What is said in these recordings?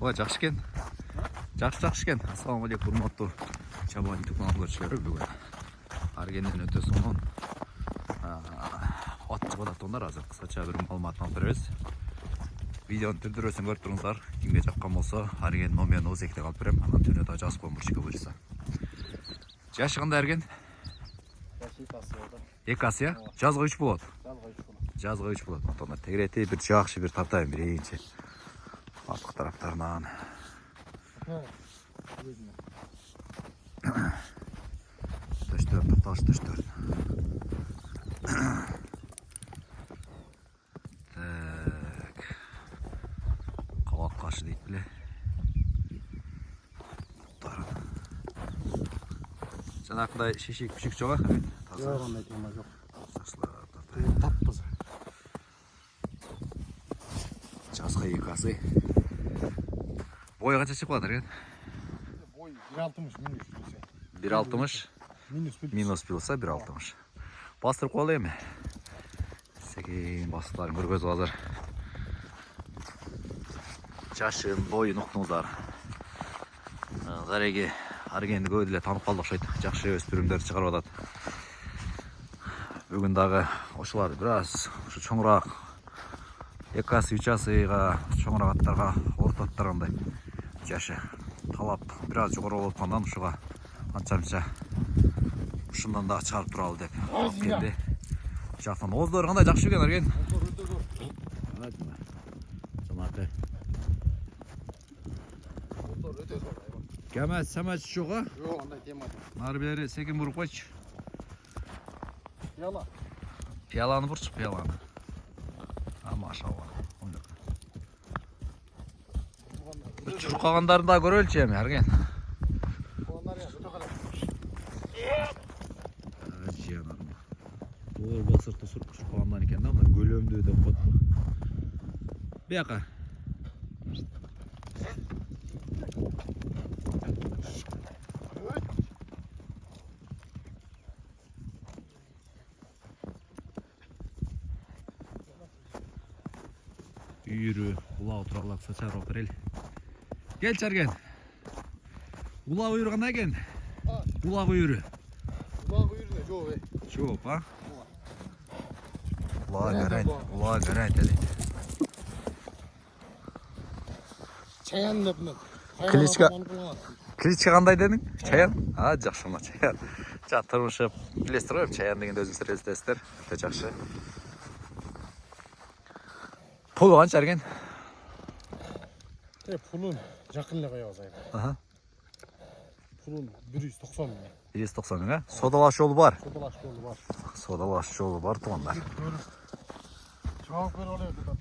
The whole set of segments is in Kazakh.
Ой, жақсы екен. Жақсы екен. Ассалаумағалейкум, құрметті Чабан YouTube көрермендері. Бүгін Аргеннен өте сонын ат жығылатындар азыр қысқаша бір маалыматын алып береміз. Видеоны түрдіресін көріп тұрыңыздар. Кімге жаққан болса, Арген номерін өз екте қалып берем. Анан түні да жазып қойын бүршіке бұйырса. Жашы қандай Арген? Екі асы, я? Жазға 3 болады. Жазға 3 болады. Онда тегіреті бір жақшы бір тартайын бір егінші. Артық тараптарынан. Төштөр, тоқталшы төштөр. Так. Қалақ қашы дейді біле. Жаңақыдай шешек күшік жоға? Жоқ, ондай тема жоқ. Таппыз. Жазға екі асы. Бойы қанша шығып қалады Арген? Бой 1.60 минус білсе. 1.60 минус білсе 1.60. Бастырып қолы еме? Секен бастыларын көргөз қазір. Жашын, бойын ұқтыңыздар. Зареге Аргенді көйділе танып қалды ұқсайды. Жақшы өспірімдерді шығарып атады. Бүгін дағы ошылар біраз чоңырақ, екі асы, 3 асыға, чоңырақ аттарға, орта аттарғандай жашы талап біраз жоғары болғандан ұшыға анша-анша ұшындан да шығарып тұралы деп келді. Жақтан оздор қандай жақсы екен Арген? Жаңағы Кәмәт, сәмәт жоға? Жоқ, ондай тема. Нары бері секен бұрып қойшы. Пиала. Пиаланы бұршық, пиаланы. Машалла. Чұрқағандарын да көрелші еме, Арген. Onlar ya, bu kadar. Жиянарым. Ол басырты чұрқағандан екен да, көлемді деп қойды. Бияқа. Үйірі, ұлау тұрағылақ сачар опырел. Келші Арген. Ұлау үйірі қандай екен? Ұлау үйірі. Ұлау үйіріне жоқ, ей. Жоқ, а? Ұлау көрәйін деді. Чаян деп мен. Кличка қандай дедің? Чаян? Жақсы ма, Чаян. Тұрмышып, білестір ғой, Чаян дегенде өзіңсір елістестер. Өте жақсы. Пұл қанша Арген? Пұлын жақынлы қойғыз айға. Пұлын 190 мың. 190 мың, Содалаш жолы бар? Содалаш жолы бар. Содалаш жолы бар тұғандар. Жауап бер олай өтеді.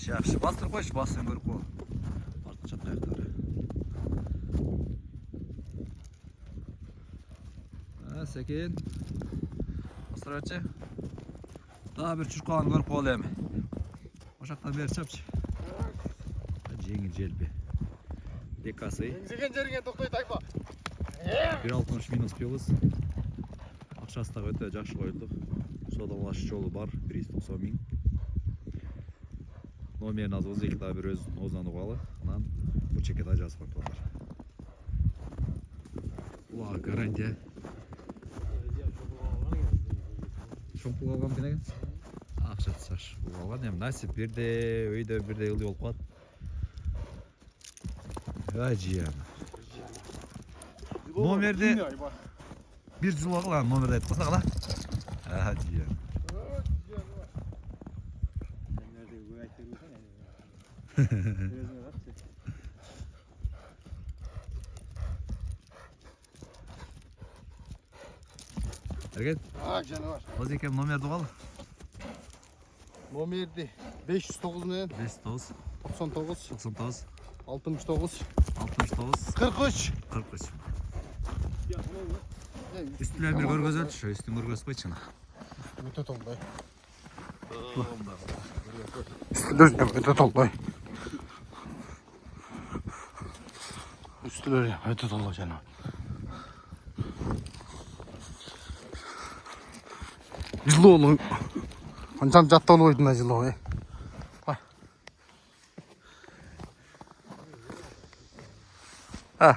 Жақсы, бастыр қойшы, басын көріп қол. Артын жатын аяқтары. Сәкен. Бастыр өтші. Daha bir çurqağını көріп қол еме. Ошақтан бері шапшы. Жеңіл желбе. Екі асы. Еңсеген жеріңе тоқтайды айпа. 1.60 минус пиғыз. Ақшасы да өте жақшы қойылды. Содалаш жолы бар. 190 мың. Номерін аз өзі екіда бір өзінен ұғалы. Анан бұл чекеда жазып қойылдар. Уа, гарантия. Шомпыл алған кенеген? Ақша тұсаш. Оған ем насип бірде, өйде бірде ұлды болып қуады. Жиям. Номерде бір жыл оғылан номерде айтып қосына қала? Жиям. Ergen? Canı var. Oz ekem номерді қалы? Номерді 509 мен 509 99 99 69 69 43 43. Üstülen bir görgöz ölçü şu, üstün görgöz koy çına. Öte tollay. Üstüler öte tollay. Üstüler öte tollay canım. Жылы олы. Анчан жатталу ойдың жылы ой. А